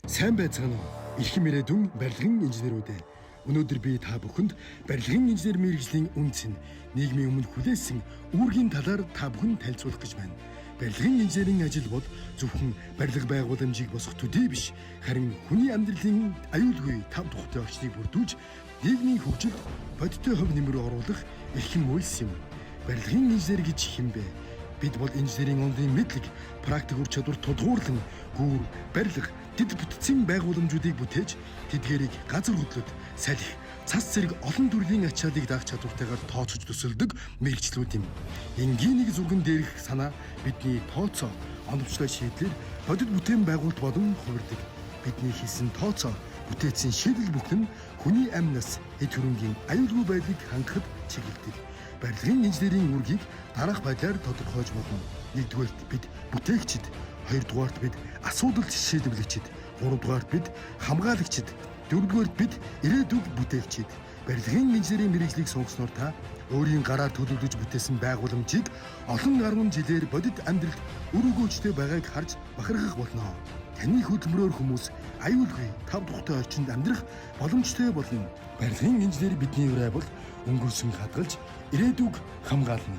Сайн байцгаана уу? Эрхэм ирээдүйн барилгын инженерүүд ээ. Өнөөдөр би та бүхэнд барилгын инженер мэргэжлийн үнц нь нийгмийн өмнө хүлээсэн үүргийн талаар та бүхэнд танилцуулах гэж байна. Барилгын инженерийн ажил бол зөвхөн барилга байгууламжийг босгох төдий биш, харин хүний амьдралын аюулгүй тав тухтай орчныг бүрдүүлж нийгмийн хөгжилд бодиттой хөв нэмэр оруулах эрхэм үйлс юм. Барилгын инженер гэж хэм бэ? Бид бол инженерийн онлын мэдлэг, практик ур чадвар тулгуурлан гүүр, барилга, дэд бүтцийн байгууламжуудыг бүтээж тэдгээрийг газар хөдлөлт, салхи, цас зэрэг олон төрлийн ачааллыг даах чадвартайгаар тооцож төсөлдөг мэргэжлүүд юм. Энгийн нэг зүргэн дээрх санаа бидний тооцоо, оновчлоо шийдлэр бодит бүтээн байгуулалт болон хувирдаг. Бидний хийсэн тооцоо, бүтээсэн шийдэл бүхэн хүний амнаас эд хөрөнгийн аюулгүй байдлыг хангахад чиглэлдэг. Барилгын инженерийн үүргийг дараах байдлаар тодорхойлж болно. Нэгдүгээрт бид бүтээгчид, хоёрдугаарт бид асуудал шийдвэрлэгчид, гуравдугаарт бид хамгаалагчид, дөрөвдүгээрт бид ирээдүйг бүтээгчид. Барилгын инженерийн мэргэжлийг сонгосноор та өөрийн гараар төлөвлөж бүтээсэн байгууламжийг олон гаруй жилээр бодит амьдралд үр өгөөжтэй байгааг харж бахархах болно. Таны хөдөлмөрөөр хүмүүс аюулгүй тав тухтай орчинд амьдрах боломжтой болно. Барилгын инженер бидний урай бол өнгөрсөн хадгалж ирээдүг хамгаална.